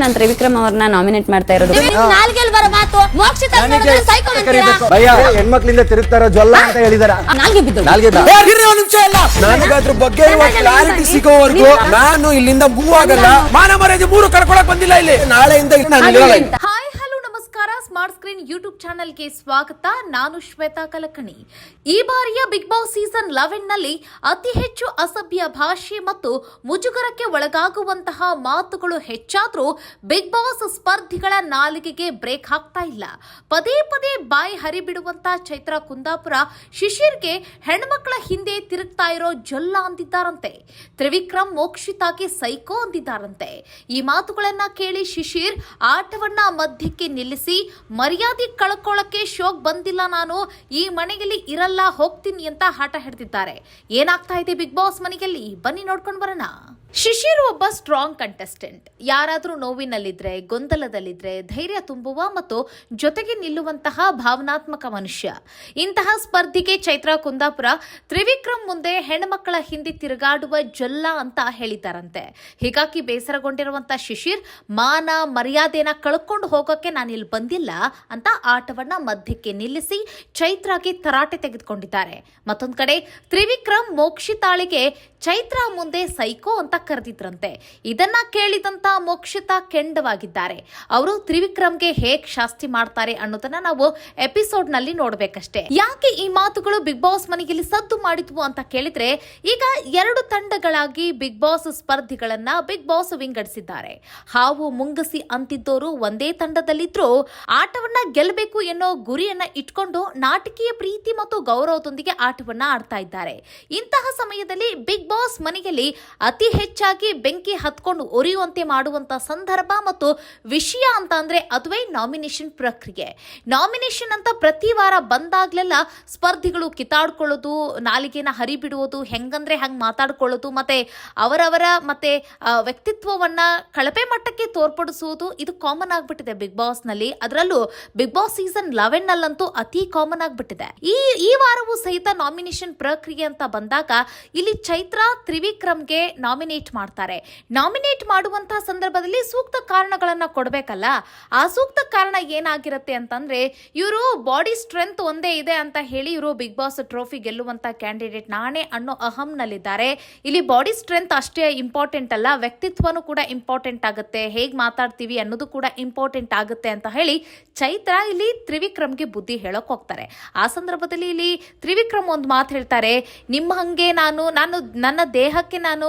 ನಾನು ತ್ರಿವಿಕ್ರಮ್ ಅವ್ರನ್ನ ನಾಮಿನೇಟ್ ಮಾಡ್ತಾ ಇರೋದು. ಹೆಣ್ಮಕ್ಳಿಂದ ತಿರುಗ್ತಾರ ಜೊಲ್ಲ ಅಂತ ಹೇಳಿದಾರ. ನನಗದ್ರ ಬಗ್ಗೆ ಕ್ಲಾರಿಟಿ ಸಿಗೋವರೆಗೂ ನಾನು ಇಲ್ಲಿಂದ ಮೂವ್ ಆಗಲ್ಲ. ಮಾನ ಮರ್ಯಾದೆ ಮೂರು ಕಳ್ಕೊಳಕ್ ಬಂದಿಲ್ಲ ಇಲ್ಲಿ. ನಾಳೆಯಿಂದ ಹಾಯ್ ಹಲೋ ನಮಸ್ಕಾರ. ಸ್ಮಾರ್ಟ್ ಸ್ಕ್ರೀನ್ ಯೂಟ್ಯೂಬ್ ಚಾನೆಲ್ಗೆ ಸ್ವಾಗತ. ನಾನು ಶ್ವೇತಾ ಕಲಕಣಿ. ಈ ಬಾರಿಯ ಬಿಗ್ ಬಾಸ್ ಸೀಸನ್ 11 ನಲ್ಲಿ ಅತಿ ಹೆಚ್ಚು ಅಸಭ್ಯ ಭಾಷೆ ಮತ್ತು ಮುಜುಗರಕ್ಕೆ ಒಳಗಾಗುವಂತಹ ಮಾತುಗಳು ಹೆಚ್ಚಾದ್ರೂ ಬಿಗ್ ಬಾಸ್ ಸ್ಪರ್ಧಿಗಳ ನಾಲಿಗೆಗೆ ಬ್ರೇಕ್ ಹಾಕ್ತಾ ಇಲ್ಲ. ಪದೇ ಪದೇ ಬಾಯಿ ಹರಿಬಿಡುವಂತ ಚೈತ್ರಾ ಕುಂದಾಪುರ ಶಿಶಿರ್ಗೆ ಹೆಣ್ಮಕ್ಳ ಹಿಂದೆ ತಿರುಗ್ತಾ ಇರೋ ಜೊಲ್ಲ ಅಂದಿದ್ದಾರಂತೆ. ತ್ರಿವಿಕ್ರಮ್ ಮೋಕ್ಷಿತಾಗೆ ಸೈಕೋ ಅಂದಿದ್ದಾರಂತೆ. ಈ ಮಾತುಗಳನ್ನ ಕೇಳಿ ಶಿಶಿರ್ ಆಟವನ್ನ ಮಧ್ಯಕ್ಕೆ ನಿಲ್ಲಿಸಿ ಮರ್ಯಾದೆ ಕಳ್ಕೊಳ್ಳಕ್ಕೆ ಶೋಕ್ ಬಂದಿಲ್ಲ, ನಾನು ಈ ಮನೆಯಲ್ಲಿ ಇರಲ್ಲ, ಹೋಗ್ತೀನಿ ಅಂತ ಹಠ ಹಿಡಿದಿದ್ದಾರೆ. ಏನಾಗ್ತಾ ಇದೆ ಬಿಗ್ ಬಾಸ್ ಮನೆಯಲ್ಲಿ ಬನ್ನಿ ನೋಡ್ಕೊಂಡು ಬರೋಣ. ಶಿಶಿರ್ ಒಬ್ಬ ಸ್ಟ್ರಾಂಗ್ ಕಂಟೆಸ್ಟೆಂಟ್. ಯಾರಾದ್ರೂ ನೋವಿನಲ್ಲಿದ್ರೆ, ಗೊಂದಲದಲ್ಲಿದ್ರೆ ಧೈರ್ಯ ತುಂಬುವ ಮತ್ತು ಜೊತೆಗೆ ನಿಲ್ಲುವಂತಹ ಭಾವನಾತ್ಮಕ ಮನುಷ್ಯ. ಇಂತಹ ಸ್ಪರ್ಧಿಗೆ ಚೈತ್ರಾ ಕುಂದಾಪುರ ತ್ರಿವಿಕ್ರಮ್ ಮುಂದೆ ಹೆಣ್ಮಕ್ಕಳ ಹಿಂದೆ ತಿರುಗಾಡುವ ಜೊಲ್ಲ ಅಂತ ಹೇಳಿದ್ದಾರಂತೆ. ಹೀಗಾಗಿ ಬೇಸರಗೊಂಡಿರುವಂತಹ ಶಿಶಿರ್ ಮಾನ ಮರ್ಯಾದೆನ ಕಳ್ಕೊಂಡು ಹೋಗೋಕೆ ನಾನಿಲ್ಲಿ ಬಂದಿಲ್ಲ ಅಂತ ಆಟವನ್ನ ಮಧ್ಯಕ್ಕೆ ನಿಲ್ಲಿಸಿ ಚೈತ್ರಾಗೆ ತರಾಟೆ ತೆಗೆದುಕೊಂಡಿದ್ದಾರೆ. ಮತ್ತೊಂದ್ ಕಡೆ ತ್ರಿವಿಕ್ರಮ್ ಮೋಕ್ಷಿತಾಳಿಗೆ ಚೈತ್ರಾ ಮುಂದೆ ಸೈಕೋ ಅಂತ ಕರೆದಿದ್ರಂತೆ. ಇದನ್ನ ಕೇಳಿದಂತ ಮೋಕ್ಷಿತಾ ಕೆಂಡವಾಗಿದ್ದಾರೆ. ಅವರು ತ್ರಿವಿಕ್ರಮ್ಗೆ ಹೇಗ್ ಶಾಸ್ತಿ ಮಾಡ್ತಾರೆ ಅನ್ನೋದನ್ನ ನಾವು ಎಪಿಸೋಡ್ ನಲ್ಲಿ ನೋಡ್ಬೇಕಷ್ಟೇ. ಯಾಕೆ ಈ ಮಾತುಗಳು ಬಿಗ್ ಬಾಸ್ ಮನೆಯಲ್ಲಿ ಸದ್ದು ಮಾಡಿದ್ವು ಅಂತ ಕೇಳಿದ್ರೆ, ಈಗ 2 ತಂಡಗಳಾಗಿ ಬಿಗ್ ಬಾಸ್ ಸ್ಪರ್ಧಿಗಳನ್ನ ಬಿಗ್ ಬಾಸ್ ವಿಂಗಡಿಸಿದ್ದಾರೆ. ಹಾವು ಮುಂಗಸಿ ಅಂತಿದ್ದೋರು ಒಂದೇ ತಂಡದಲ್ಲಿದ್ರು ಆಟವನ್ನ ಗೆಲ್ಲಬೇಕು ಎನ್ನೋ ಗುರಿಯನ್ನ ಇಟ್ಕೊಂಡು ನಾಟಕೀಯ ಪ್ರೀತಿ ಮತ್ತು ಗೌರವದೊಂದಿಗೆ ಆಟವನ್ನ ಆಡ್ತಾ ಇದ್ದಾರೆ. ಇಂತಹ ಸಮಯದಲ್ಲಿ ಬಿಗ್ ಬಾಸ್ ಮನೆಯಲ್ಲಿ ಅತಿ ಹೆಚ್ಚಾಗಿ ಬೆಂಕಿ ಹತ್ಕೊಂಡು ಉರಿಯುವಂತೆ ಮಾಡುವಂತ ಸಂದರ್ಭ ಮತ್ತು ವಿಷಯ ಅಂತ ಅಂದ್ರೆ ಅದುವೇ ನಾಮಿನೇಷನ್ ಪ್ರಕ್ರಿಯೆ. ನಾಮಿನೇಷನ್ ಅಂತ ಪ್ರತಿ ವಾರ ಬಂದಾಗ್ಲೆಲ್ಲ ಸ್ಪರ್ಧಿಗಳು ಕಿತ್ತಾಡ್ಕೊಳ್ಳೋದು, ನಾಲಿಗೆನ ಹರಿಬಿಡುವುದು, ಹೆಂಗಂದ್ರೆ ಹಂಗ್ ಮಾತಾಡ್ಕೊಳ್ಳೋದು, ಮತ್ತೆ ಅವರವರ ಮತ್ತೆ ವ್ಯಕ್ತಿತ್ವವನ್ನ ಕಳಪೆ ಮಟ್ಟಕ್ಕೆ ತೋರ್ಪಡಿಸುವುದು ಇದು ಕಾಮನ್ ಆಗ್ಬಿಟ್ಟಿದೆ ಬಿಗ್ ಬಾಸ್ ನಲ್ಲಿ. ಅದರಲ್ಲೂ ಬಿಗ್ ಬಾಸ್ ಸೀಸನ್ 11 ನಲ್ಲಂತೂ ಅತಿ ಕಾಮನ್ ಆಗ್ಬಿಟ್ಟಿದೆ. ಈ ವಾರವೂ ಸಹಿತ ನಾಮಿನೇಷನ್ ಪ್ರಕ್ರಿಯೆ ಅಂತ ಬಂದಾಗ ಇಲ್ಲಿ ಚೈತ್ರಾ ತ್ರಿವಿಕ್ರಮ್ಗೆ ನಾಮಿನೇಟ್ ಮಾಡ್ತಾರೆ. ನಾಮಿನೇಟ್ ಮಾಡುವಂತಹ ಸಂದರ್ಭದಲ್ಲಿ ಸೂಕ್ತ ಕಾರಣಗಳನ್ನ ಕೊಡ್ಬೇಕಲ್ಲ. ಆ ಸೂಕ್ತ ಕಾರಣ ಏನಾಗಿರುತ್ತೆ ಅಂತಂದ್ರೆ, ಇವರು ಬಾಡಿ ಸ್ಟ್ರೆಂತ್ ಒಂದೇ ಇದೆ ಅಂತ ಹೇಳಿ ಇವರು ಬಿಗ್ ಬಾಸ್ ಟ್ರೋಫಿ ಗೆಲ್ಲುವಂತ ಕ್ಯಾಂಡಿಡೇಟ್ ನಾನೇ ಅನ್ನೋ ಅಹಂನಲ್ಲಿದ್ದಾರೆ. ಇಲ್ಲಿ ಬಾಡಿ ಸ್ಟ್ರೆಂತ್ ಅಷ್ಟೇ ಇಂಪಾರ್ಟೆಂಟ್ ಅಲ್ಲ, ವ್ಯಕ್ತಿತ್ವನೂ ಕೂಡ ಇಂಪಾರ್ಟೆಂಟ್ ಆಗುತ್ತೆ, ಹೇಗ್ ಮಾತಾಡ್ತೀವಿ ಅನ್ನೋದು ಕೂಡ ಇಂಪಾರ್ಟೆಂಟ್ ಆಗುತ್ತೆ ಅಂತ ಹೇಳಿ ಚೈತ್ರಾ ಇಲ್ಲಿ ತ್ರಿವಿಕ್ರಮ್ಗೆ ಬುದ್ಧಿ ಹೇಳಕ್ ಹೋಗ್ತಾರೆ. ಆ ಸಂದರ್ಭದಲ್ಲಿ ಇಲ್ಲಿ ತ್ರಿವಿಕ್ರಮ್ ಒಂದು ಮಾತು ಹೇಳ್ತಾರೆ, ನಿಮ್ಮ ಹಂಗೆ ನಾನು ನನ್ನ ದೇಹಕ್ಕೆ ನಾನು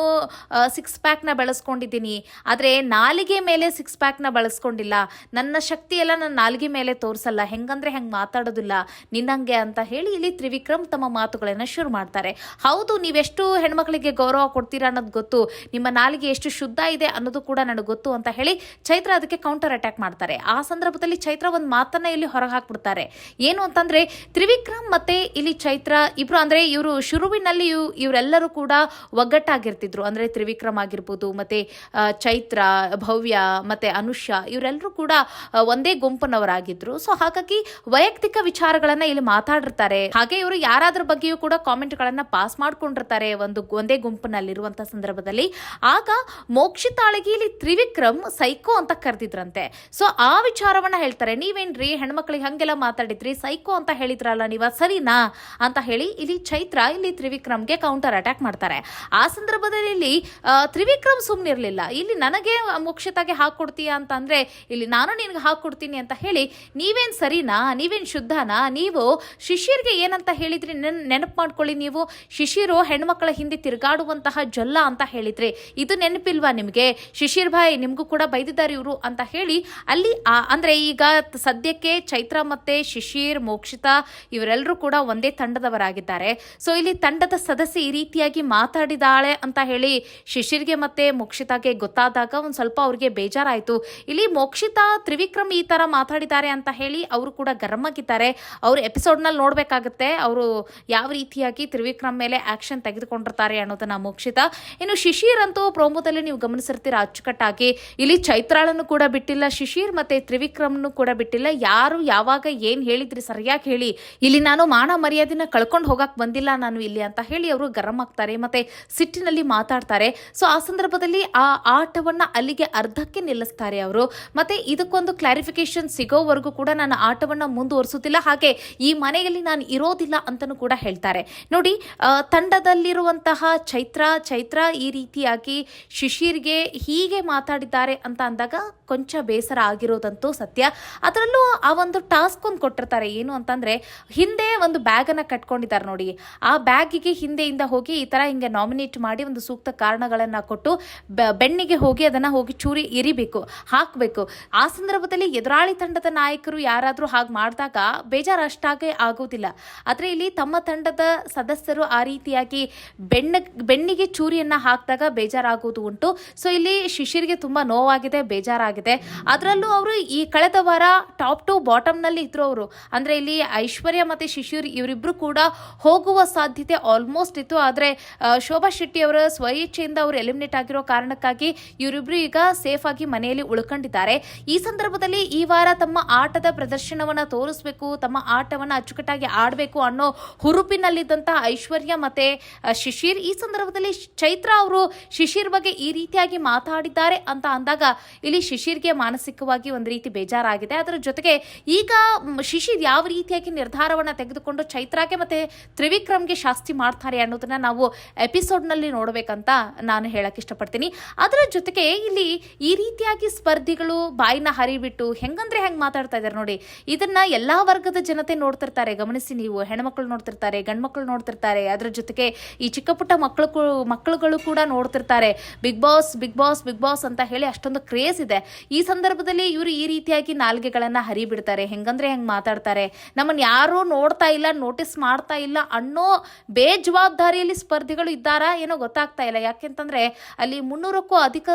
6 ಪ್ಯಾಕ್ ನ ಬೆಳೆಸ್ಕೊಂಡಿದ್ದೀನಿ, ಆದ್ರೆ ನಾಲಿಗೆ ಮೇಲೆ 6 ಪ್ಯಾಕ್ ನ ಬಳಸ್ಕೊಂಡಿಲ್ಲ. ನನ್ನ ಶಕ್ತಿ ಎಲ್ಲ ನನ್ನ ನಾಲಿಗೆ ಮೇಲೆ ತೋರಿಸಲ್ಲ, ಹೆಂಗಂದ್ರೆ ಹೆಂಗ್ ಮಾತಾಡೋದಿಲ್ಲ ನಿನ್ನಂಗೆ ಅಂತ ಹೇಳಿ ಇಲ್ಲಿ ತ್ರಿವಿಕ್ರಮ್ ತಮ್ಮ ಮಾತುಗಳನ್ನ ಶುರು ಮಾಡ್ತಾರೆ. ಹೌದು, ನೀವೆಷ್ಟು ಹೆಣ್ಮಕ್ಳಿಗೆ ಗೌರವ ಕೊಡ್ತೀರಾ ಅನ್ನೋದು ಗೊತ್ತು, ನಿಮ್ಮ ನಾಲಿಗೆ ಎಷ್ಟು ಶುದ್ಧ ಇದೆ ಅನ್ನೋದು ಕೂಡ ನನಗೆ ಗೊತ್ತು ಅಂತ ಹೇಳಿ ಚೈತ್ರ ಅದಕ್ಕೆ ಕೌಂಟರ್ ಅಟ್ಯಾಕ್ ಮಾಡ್ತಾರೆ. ಆ ಸಂದರ್ಭದಲ್ಲಿ ಚೈತ್ರ ಒಂದು ಮಾತನ್ನ ಇಲ್ಲಿ ಹೊರಗೆ ಹಾಕ್ಬಿಡ್ತಾರೆ. ಏನು ಅಂತಂದ್ರೆ, ತ್ರಿವಿಕ್ರಮ್ ಮತ್ತೆ ಇಲ್ಲಿ ಚೈತ್ರ ಇಬ್ರು ಅಂದ್ರೆ ಇವರು ಶುರುವಿನಲ್ಲಿ ಇವರೆಲ್ಲರೂ ಕೂಡ ಒಗ್ಗಟ್ಟಾಗಿರ್ತಿದ್ರು. ಅಂದ್ರೆ ತ್ರಿವಿಕ್ರಮ್ ಆಗಿರ್ಬೋದು, ಮತ್ತೆ ಚೈತ್ರ, ಭವ್ಯ ಮತ್ತೆ ಅನುಷಾ ಇವರೆಲ್ಲರೂ ಕೂಡ ಒಂದೇ ಗುಂಪಿನವರಾಗಿದ್ರು. ಸೊ ಹಾಗಾಗಿ ವೈಯಕ್ತಿಕ ವಿಚಾರಗಳನ್ನ ಇಲ್ಲಿ ಮಾತಾಡಿರ್ತಾರೆ. ಹಾಗೆ ಇವರು ಯಾರಾದ್ರ ಬಗ್ಗೆಯೂ ಕೂಡ ಕಾಮೆಂಟ್ ಗಳನ್ನ ಪಾಸ್ ಮಾಡ್ಕೊಂಡಿರ್ತಾರೆ ಒಂದೇ ಗುಂಪಿನಲ್ಲಿರುವಂತಹ ಸಂದರ್ಭದಲ್ಲಿ. ಆಗ ಮೋಕ್ಷಿತಾಳಿಗೆ ಇಲ್ಲಿ ತ್ರಿವಿಕ್ರಮ್ ಸೈಕೋ ಅಂತ ಕರೆದಿದ್ರಂತೆ. ಸೊ ಆ ವಿಚಾರವನ್ನ ಹೇಳ್ತಾರೆ, ನೀವೇನ್ರಿ ಹೆಣ್ಮಕ್ಳಿಗೆ ಹಂಗೆಲ್ಲ ಮಾತಾಡಿದ್ರಿ, ಸೈಕೋ ಅಂತ ಹೇಳಿದ್ರಲ್ಲ ನೀವ, ಸರಿನಾ ಅಂತ ಹೇಳಿ ಇಲ್ಲಿ ಚೈತ್ರ ಇಲ್ಲಿ ತ್ರಿವಿಕ್ರಮ್ಗೆ ಕೌಂಟರ್ ಅಟ್ಯಾಕ್ ಮಾಡ್ತಾರೆ. ಆ ಸಂದರ್ಭದಲ್ಲಿ ತ್ರಿವಿಕ್ರಮ್ ಸುಮ್ನಿರ್ಲಿಲ್ಲ. ಇಲ್ಲಿ ನನಗೆ ಮೋಕ್ಷಿತಾಗೆ ಹಾಕೊಡ್ತೀಯ ಅಂತ ಅಂದ್ರೆ ಇಲ್ಲಿ ನಾನು ನಿನ್ಗೆ ಹಾಕೊಡ್ತೀನಿ ಅಂತ ಹೇಳಿ, ನೀವೇನ್ ಸರಿನಾ, ನೀವೇನ್ ಶುದ್ಧನಾ, ನೀವು ಶಿಶಿರ್ಗೆ ಏನಂತ ಹೇಳಿದ್ರಿ ನೆನಪು ಮಾಡ್ಕೊಳ್ಳಿ. ನೀವು ಶಿಶಿರು ಹೆಣ್ಮಕ್ಳ ಹಿಂದೆ ತಿರುಗಾಡುವಂತಹ ಜೊಲ್ಲ ಅಂತ ಹೇಳಿದ್ರಿ, ಇದು ನೆನಪಿಲ್ವಾ ನಿಮ್ಗೆ? ಶಿಶಿರ್ ಭಾಯ್ ನಿಮ್ಗೂ ಕೂಡ ಬೈದಿದ್ದಾರೆ ಇವರು ಅಂತ ಹೇಳಿ ಅಲ್ಲಿ ಅಂದ್ರೆ ಈಗ ಸದ್ಯಕ್ಕೆ ಚೈತ್ರ ಮತ್ತೆ ಶಿಶಿರ್, ಮೋಕ್ಷಿತಾ ಇವರೆಲ್ಲರೂ ಕೂಡ ಒಂದೇ ತಂಡದವರಾಗಿದ್ದಾರೆ. ಸೊ ಇಲ್ಲಿ ತಂಡದ ಸದಸ್ಯ ಈ ರೀತಿಯಾಗಿ ಮಾತಾಡಿದಾಳೆ ಅಂತ ಹೇಳಿ ಶಿಶಿರ್ಗೆ ಮತ್ತೆ ಮೋಕ್ಷಿತಾಗೆ ಗೊತ್ತಾದಾಗ ಒಂದ್ ಸ್ವಲ್ಪ ಅವ್ರಿಗೆ ಬೇಜಾರಾಯ್ತು. ಇಲ್ಲಿ ಮೋಕ್ಷಿತಾ ತ್ರಿವಿಕ್ರಮ್ ಈ ತರ ಮಾತಾಡಿದ್ದಾರೆ ಅಂತ ಹೇಳಿ ಅವರು ಕೂಡ ಗರಂ ಆಗಿದ್ದಾರೆ. ಅವ್ರು ಎಪಿಸೋಡ್ ನಲ್ಲಿ ನೋಡ್ಬೇಕಾಗುತ್ತೆ ಅವರು ಯಾವ ರೀತಿಯಾಗಿ ತ್ರಿವಿಕ್ರಮ್ ಮೇಲೆ ಆಕ್ಷನ್ ತೆಗೆದುಕೊಂಡಿರ್ತಾರೆ ಅನ್ನೋದನ್ನ ಮೋಕ್ಷಿತಾ. ಇನ್ನು ಶಿಶಿರ್ ಅಂತೂ ಪ್ರೋಮೋದಲ್ಲಿ ನೀವು ಗಮನಿಸಿರ್ತೀರ ಅಚ್ಚುಕಟ್ಟಾಗಿ ಇಲ್ಲಿ ಚೈತ್ರಾಳನ್ನು ಕೂಡ ಬಿಟ್ಟಿಲ್ಲ ಶಿಶಿರ್, ಮತ್ತೆ ತ್ರಿವಿಕ್ರಮ್ನು ಕೂಡ ಬಿಟ್ಟಿಲ್ಲ. ಗೊತ್ತಾಗ್ತಾ ಇಲ್ಲ, ಯಾರು ಯಾವಾಗ ಏನ್ ಹೇಳಿದ್ರಿ ಸರಿಯಾಗಿ ಹೇಳಿ, ಇಲ್ಲಿ ನಾನು ಮಾನ ಮರ್ಯಾದೆನ ಕಳ್ಕೊಂಡು ಹೋಗಕ್ ಬಂದಿಲ್ಲ ನಾನು ಇಲ್ಲಿ ಅಂತ ಹೇಳಿ ಅವರು ಗರಂ ಆಗ್ತಾರೆ, ಮತ್ತೆ ಸಿಟ್ಟಿನಲ್ಲಿ ಮಾತಾಡ್ತಾರೆ. ಸೊ ಆ ಸಂದರ್ಭದಲ್ಲಿ ಆ ಆಟವನ್ನ ಅಲ್ಲಿಗೆ ಅರ್ಧಕ್ಕೆ ನಿಲ್ಲಿಸ್ತಾರೆ ಅವರು. ಮತ್ತೆ ಇದಕ್ಕೊಂದು ಕ್ಲಾರಿಫಿಕೇಶನ್ ಸಿಗೋವರೆಗೂ ಕೂಡ ನಾನು ಆಟವನ್ನ ಮುಂದುವರಿಸುತ್ತಿಲ್ಲ, ಹಾಗೆ ಈ ಮನೆಯಲ್ಲಿ ನಾನು ಇರೋದಿಲ್ಲ ಅಂತನೂ ಕೂಡ ಹೇಳ್ತಾರೆ. ನೋಡಿ, ತಂಡದಲ್ಲಿರುವಂತಹ ಚೈತ್ರ ಈ ರೀತಿಯಾಗಿ ಶಿಶಿರ್ಗೆ ಹೀಗೆ ಮಾತಾಡಿದ್ದಾರೆ ಅಂತ ಅಂದಾಗ ಕೊಂಚ ಬೇಸರ ಆಗಿರೋದಂತೂ ಸತ್ಯ. ಅದರಲ್ಲೂ ಆ ಒಂದು ಟಾಸ್ಕ್ ಒಂದು ಕೊಟ್ಟಿರ್ತಾರೆ, ಏನು ಅಂತಂದ್ರೆ ಹಿಂದೆ ಒಂದು ಬ್ಯಾಗ್ ಅನ್ನ ಕಟ್ಕೊಂಡಿದ್ದಾರೆ ನೋಡಿ, ಆ ಬ್ಯಾಗಿಗೆ ಹಿಂದೆಯಿಂದ ಹೋಗಿ ಈ ತರ ಹಿಂಗೆ ನಾಮಿನೇಟ್ ಮಾಡಿ ಒಂದು ಸೂಕ್ತ ಕಾರಣಗಳನ್ನ ಕೊಟ್ಟು ಬೆನ್ನಿಗೆ ಹೋಗಿ ಅದನ್ನ ಹೋಗಿ ಚೂರಿ ಇರಿಬೇಕು, ಹಾಕಬೇಕು. ಆ ಸಂದರ್ಭದಲ್ಲಿ ಎದುರಾಳಿ ತಂಡದ ನಾಯಕರು ಯಾರಾದ್ರೂ ಹಾಗೆ ಮಾಡಿದಾಗ ಬೇಜಾರು ಅಷ್ಟಾಗೆ ಆಗೋದಿಲ್ಲ. ಆದ್ರೆ ಇಲ್ಲಿ ತಮ್ಮ ತಂಡದ ಸದಸ್ಯರು ಆ ರೀತಿಯಾಗಿ ಬೆನ್ನಿಗೆ ಚೂರಿಯನ್ನ ಹಾಕಿದಾಗ ಬೇಜಾರಾಗೋದು ಉಂಟು. ಸೊ ಇಲ್ಲಿ ಶಿಶಿರ್ಗೆ ತುಂಬಾ ನೋವಾಗಿದೆ, ಬೇಜಾರಾಗಿದೆ. ಅದರಲ್ಲೂ ಅವರು ಈ ಕಳೆದ ವಾರ ಟಾಪ್ ಟು ಬಾಟಮ್ ನಲ್ಲಿ ಇದ್ರು ಅವರು. ಅಂದ್ರೆ ಇಲ್ಲಿ ಐಶ್ವರ್ಯ ಮತ್ತೆ ಶಿಶಿರ್ ಇವರಿಬ್ರು ಕೂಡ ಹೋಗುವ ಸಾಧ್ಯತೆ ಆಲ್ಮೋಸ್ಟ್ ಇತ್ತು. ಆದ್ರೆ ಶೋಭಾ ಶೆಟ್ಟಿ ಅವರ ಸ್ವಇಚ್ಛೆಯಿಂದ ಅವರು ಎಲಿಮಿನೇಟ್ ಆಗಿರೋ ಕಾರಣಕ್ಕಾಗಿ ಇವರಿಬ್ರು ಈಗ ಸೇಫ್ ಆಗಿ ಮನೆಯಲ್ಲಿ ಉಳ್ಕೊಂಡಿದ್ದಾರೆ. ಈ ಸಂದರ್ಭದಲ್ಲಿ ಈ ವಾರ ತಮ್ಮ ಆಟದ ಪ್ರದರ್ಶನವನ್ನ ತೋರಿಸಬೇಕು, ತಮ್ಮ ಆಟವನ್ನ ಅಚ್ಚುಕಟ್ಟಾಗಿ ಆಡಬೇಕು ಅನ್ನೋ ಹುರುಪಿನಲ್ಲಿದ್ದಂತಹ ಐಶ್ವರ್ಯ ಮತ್ತೆ ಶಿಶಿರ್, ಈ ಸಂದರ್ಭದಲ್ಲಿ ಚೈತ್ರ ಅವರು ಶಿಶಿರ್ ಬಗ್ಗೆ ಈ ರೀತಿಯಾಗಿ ಮಾತಾಡಿದ್ದಾರೆ ಅಂತ ಅಂದಾಗ ಇಲ್ಲಿ ಶಿಶಿರ್ಗೆ ಮಾನಸಿಕವಾಗಿ ಒಂದು ರೀತಿ ಬೇಜಾರಾಗಿದೆ. ಅದರ ಜೊತೆಗೆ ಈಗ ಶಿಶಿರ್ ಯಾವ ರೀತಿಯಾಗಿ ನಿರ್ಧಾರವನ್ನ ತೆಗೆದುಕೊಂಡು ಚೈತ್ರಾಗೆ ಮತ್ತೆ ತ್ರಿವಿಕ್ರಮ್ಗೆ ಶಾಸ್ತಿ ಮಾಡ್ತಾರೆ ಅನ್ನೋದನ್ನ ನಾವು ಎಪಿಸೋಡ್ ನಲ್ಲಿ ನೋಡ್ಬೇಕಂತ ನಾನು ಹೇಳಕ್ ಇಷ್ಟಪಡ್ತೀನಿ. ಅದರ ಜೊತೆಗೆ ಇಲ್ಲಿ ಈ ರೀತಿಯಾಗಿ ಸ್ಪರ್ಧಿಗಳು ಬಾಯಿನ ಹರಿಬಿಟ್ಟು ಹೆಂಗಂದ್ರೆ ಹೆಂಗ್ ಮಾತಾಡ್ತಾ ಇದಾರೆ ನೋಡಿ, ಇದನ್ನ ಎಲ್ಲಾ ವರ್ಗದ ಜನತೆ ನೋಡ್ತಿರ್ತಾರೆ. ಗಮನಿಸಿ ನೀವು, ಹೆಣ್ಮಕ್ಳು ನೋಡ್ತಿರ್ತಾರೆ, ಗಂಡ್ಮಕ್ಳು ನೋಡ್ತಿರ್ತಾರೆ, ಅದ್ರ ಜೊತೆಗೆ ಈ ಚಿಕ್ಕ ಪುಟ್ಟ ಮಕ್ಕಳುಗಳು ಕೂಡ ನೋಡ್ತಿರ್ತಾರೆ. ಬಿಗ್ ಬಾಸ್ ಅಂತ ಹೇಳಿ ಅಷ್ಟೊಂದು ಕ್ರೇಜ್ ಇದೆ. ಈ ಸಂದರ್ಭದಲ್ಲಿ ಇವರು ಈ ರೀತಿಯಾಗಿ ನಾಲ್ಗೆಗಳನ್ನ ಹರಿಬಿಡ್ತಾರೆ, ಹೆಂಗಂದ್ರೆ ಹೆಂಗ್ ಮಾತಾಡ್ತಾರೆ, ನಮ್ಮನ್ನ ಯಾರು ನೋಡ್ತಾ ಇಲ್ಲ, ನೋಟಿಸ್ ಮಾಡ್ತಾ ಇಲ್ಲ ಅನ್ನೋ ಬೇಜವಾಬ್ದಾರಿಯಲ್ಲಿ ಸ್ಪರ್ಧಿಗಳು ಇದ್ದಾರಾ ಏನೋ ಗೊತ್ತಾಗ್ತಾ ಇಲ್ಲ. ಯಾಕೆಂತಂದ್ರೆ ಅಲ್ಲಿ 300ಕ್ಕೂ ಅಧಿಕ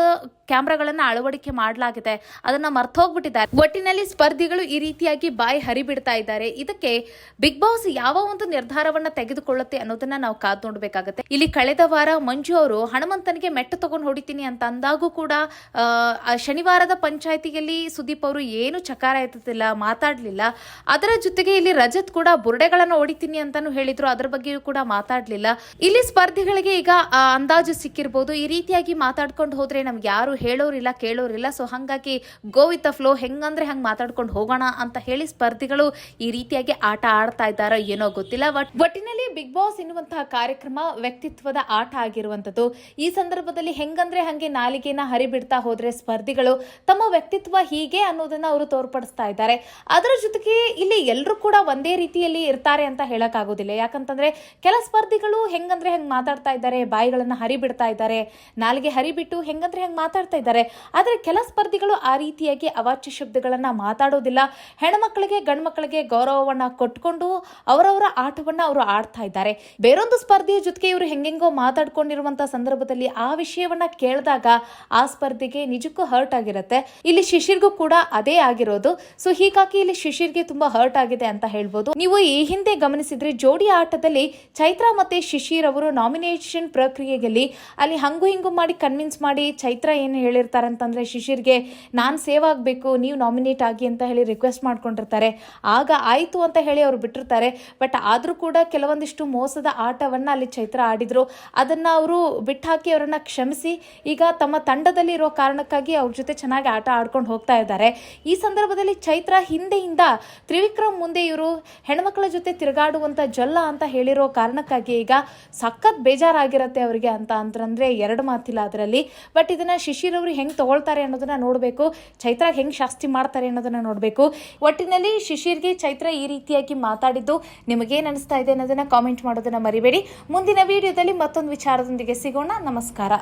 ಕ್ಯಾಮ್ರಾಗಳನ್ನ ಅಳವಡಿಕೆ ಮಾಡಲಾಗಿದೆ, ಅದನ್ನ ಮರ್ತೋಗ್ಬಿಟ್ಟಿದ್ದಾರೆ. ಒಟ್ಟಿನಲ್ಲಿ ಸ್ಪರ್ಧಿಗಳು ಈ ರೀತಿಯಾಗಿ ಬಾಯಿ ಹರಿಬಿಡ್ತಾ ಇದ್ದಾರೆ. ಇದಕ್ಕೆ ಬಿಗ್ ಬಾಸ್ ಯಾವ ಒಂದು ನಿರ್ಧಾರವನ್ನ ತೆಗೆದುಕೊಳ್ಳುತ್ತೆ ಅನ್ನೋದನ್ನ ನಾವು ಕಾದು ನೋಡ್ಬೇಕಾಗತ್ತೆ. ಇಲ್ಲಿ ಕಳೆದ ವಾರ ಮಂಜು ಅವರು ಹನುಮಂತನಿಗೆ ಮೆಟ್ಟು ತಗೊಂಡು ಹೊಡಿತೀನಿ ಅಂತ ಅಂದಾಗೂ ಕೂಡ ಶನಿವಾರದ ಪಂಚಾಯತಿಯಲ್ಲಿ ಸುದೀಪ್ ಅವರು ಏನು ಚಕಾರ ಎತ್ತುತ್ತಿಲ್ಲ, ಮಾತಾಡ್ಲಿಲ್ಲ. ಅದರ ಜೊತೆಗೆ ಇಲ್ಲಿ ರಜತ್ ಕೂಡ ಬುರ್ಡೆಗಳನ್ನ ಹೊಡಿತೀನಿ ಅಂತಾನು ಹೇಳಿದ್ರು, ಅದ್ರ ಬಗ್ಗೆಯೂ ಕೂಡ ಮಾತಾಡ್ಲಿಲ್ಲ. ಇಲ್ಲಿ ಸ್ಪರ್ಧಿಗಳಿಗೆ ಈಗ ಅಂದಾಜು ಸಿಕ್ಕಿರ್ಬೋದು, ಈ ರೀತಿಯಾಗಿ ಮಾತಾಡ್ಕೊಂಡು ಹೋದ್ರೆ ನಮ್ಗೆ ಯಾರು ಹೇಳೋರಿಲ್ಲ ಕೇಳೋರಿಲ್ಲ. ಸೊ ಹಂಗಾಗಿ ಗೋ ವಿತ್ ದ ಫ್ಲೋ, ಹೆಂಗಂದ್ರೆ ಹೆಂಗ್ ಮಾತಾಡ್ಕೊಂಡು ಹೋಗೋಣ ಅಂತ ಹೇಳಿ ಸ್ಪರ್ಧಿಗಳು ಈ ರೀತಿಯಾಗಿ ಆಟ ಆಡ್ತಾ ಇದ್ದಾರೋ ಏನೋ ಗೊತ್ತಿಲ್ಲ. ಒಟ್ಟಿನಲ್ಲಿ ಬಿಗ್ ಬಾಸ್ ಎನ್ನುವಂತಹ ಕಾರ್ಯಕ್ರಮ ವ್ಯಕ್ತಿತ್ವದ ಆಟ ಆಗಿರುವಂತದ್ದು. ಈ ಸಂದರ್ಭದಲ್ಲಿ ಹೆಂಗಂದ್ರೆ ಹಂಗೆ ನಾಲಿಗೆನ ಹರಿಬಿಡ್ತಾ ಹೋದ್ರೆ ಸ್ಪರ್ಧಿಗಳು ತಮ್ಮ ವ್ಯಕ್ತಿತ್ವ ಹೀಗೆ ಅನ್ನೋದನ್ನ ಅವರು ತೋರ್ಪಡಿಸ್ತಾ ಇದ್ದಾರೆ. ಅದರ ಜೊತೆಗೆ ಇಲ್ಲಿ ಎಲ್ಲರೂ ಕೂಡ ಒಂದೇ ರೀತಿಯಲ್ಲಿ ಇರ್ತಾರೆ ಅಂತ ಹೇಳಕ್ ಆಗೋದಿಲ್ಲ. ಯಾಕಂತಂದ್ರೆ ಕೆಲ ಸ್ಪರ್ಧಿಗಳು ಹೆಂಗಂದ್ರೆ ಹೆಂಗ್ ಮಾತಾಡ್ತಾ ಇದ್ದಾರೆ, ಬಾಯಿಗಳನ್ನ ಹರಿಬಿಡ್ತಾ ಇದ್ದಾರೆ, ನಾಲಿಗೆ ಹರಿಬಿಟ್ಟು ಹೆಂಗಂದ್ರೆ ಹೆಂಗ್ ಮಾತಾಡ್ತಾ ಇದ್ದಾರೆ. ಆದ್ರೆ ಕೆಲ ಸ್ಪರ್ಧಿಗಳು ಆ ರೀತಿಯಾಗಿ ಅವಾಚ್ಯ ಶಬ್ದಗಳನ್ನ ಮಾತಾಡೋದಿಲ್ಲ. ಹೆಣ್ಮಕ್ಳಿಗೆ ಗಂಡ್ಮಕ್ಳಿಗೆ ಗೌರವವನ್ನ ಕೊಟ್ಕೊಂಡು ಅವರವರ ಆಟವನ್ನ ಅವರು ಆಡ್ತಾ ಇದ್ದಾರೆ. ಬೇರೊಂದು ಸ್ಪರ್ಧೆಯ ಜೊತೆಗೆ ಇವರು ಹೆಂಗೆಂಗೋ ಮಾತಾಡ್ಕೊಂಡಿರುವಂತಹ ಸಂದರ್ಭದಲ್ಲಿ ಆ ವಿಷಯವನ್ನ ಕೇಳಿದಾಗ ಆ ಸ್ಪರ್ಧೆಗೆ ನಿಜಕ್ಕೂ ಹರ್ಟ್ ಆಗಿರುತ್ತೆ. ಇಲ್ಲಿ ಶಿಶಿರ್ಗೂ ಕೂಡ ಅದೇ ಆಗಿರೋದು. ಸೊ ಹೀಗಾಗಿ ಇಲ್ಲಿ ಶಿಶಿರ್ಗೆ ತುಂಬಾ ಹರ್ಟ್ ಆಗಿದೆ ಅಂತ ಹೇಳ್ಬೋದು. ನೀವು ಈ ಹಿಂದೆ ಗಮನಿಸಿದ್ರೆ ಜೋಡಿ ಆಟದಲ್ಲಿ ಚೈತ್ರ ಮತ್ತೆ ಶಿಶಿರ್ ಅವರು ನಾಮಿನೇಷನ್ ಪ್ರಕ್ರಿಯೆಯಲ್ಲಿ ಅಲ್ಲಿ ಹಂಗು ಹಿಂಗು ಮಾಡಿ ಕನ್ವಿನ್ಸ್ ಮಾಡಿ ಚೈತ್ರ ಏನು ಹೇಳಿರ್ತಾರಂತಂದ್ರೆ ಶಿಶಿರ್ಗೆ ನಾನ್ ಸೇವ್ ಆಗ್ಬೇಕು, ನೀವು ನಾಮಿನೇಟ್ ಆಗಿ ಅಂತ ಹೇಳಿ ರಿಕ್ವೆಸ್ಟ್ ಮಾಡ್ಕೊಂಡಿರ್ತಾರೆ. ಆಗ ಆಯ್ತು ಅಂತ ಹೇಳಿ ಅವ್ರು ಬಿಟ್ಟಿರ್ತಾರೆ. ಬಟ್ ಆದ್ರೂ ಕೂಡ ಕೆಲವೊಂದಿಷ್ಟು ಮೋಸದ ಆಟವನ್ನ ಅಲ್ಲಿ ಚೈತ್ರ ಆಡಿದ್ರು. ಅದನ್ನ ಅವರು ಬಿಟ್ಟಾಕಿ ಅವರನ್ನ ಕ್ಷಮಿಸಿ ಈಗ ತಮ್ಮ ತಂಡದಲ್ಲಿ ಇರೋ ಕಾರಣಕ್ಕಾಗಿ ಅವ್ರ ಜೊತೆ ಚೆನ್ನಾಗಿ ಆಟ ಆಡ್ಕೊಂಡು ಹೋಗ್ತಾ ಇದ್ದಾರೆ. ಈ ಸಂದರ್ಭದಲ್ಲಿ ಚೈತ್ರ ಹಿಂದೆಯಿಂದ ತ್ರಿವಿಕ್ರಮ್ ಮುಂದೆ ಇವರು ಹೆಣ್ಮಕ್ಳ ಜೊತೆ ತಿರುಗಾಡುವಂತ ಜೊಲ್ಲ ಅಂತ ಹೇಳಿರೋ ಕಾರಣಕ್ಕಾಗಿ ಈಗ ಸಖತ್ ಬೇಜಾರಾಗಿರತ್ತೆ ಅವರಿಗೆ ಅಂತ ಅಂತಂದ್ರೆ ಎರಡು ಮಾತಿಲ್ಲ ಅದರಲ್ಲಿ. ಬಟ್ ಇದನ್ನ ಶಿಶಿರ್ ಅವರು ಹೆಂಗ್ ತಗೊಳ್ತಾರೆ ಅನ್ನೋದನ್ನ ನೋಡ್ಬೇಕು, ಚೈತ್ರ ಹೆಂಗ್ ಶಾಸ್ತಿ ಮಾಡ್ತಾರೆ ಅನ್ನೋದನ್ನ ನೋಡ್ಬೇಕು. ಒಟ್ಟಿನಲ್ಲಿ ಶಿಶಿರ್ಗೆ ಚೈತ್ರ ಈ ರೀತಿಯಾಗಿ ಮಾತಾಡಿದ್ದು ನಿಮಗೇನ್ ಅನಿಸ್ತಾ ಇದೆ ಅನ್ನೋದನ್ನ ಕಾಮೆಂಟ್ ಮಾಡೋದನ್ನ ಮರಿಬೇಡಿ. ಮುಂದಿನ ವಿಡಿಯೋದಲ್ಲಿ ಮತ್ತೊಂದು ವಿಚಾರದೊಂದಿಗೆ ಸಿಗೋಣ. ನಮಸ್ಕಾರ.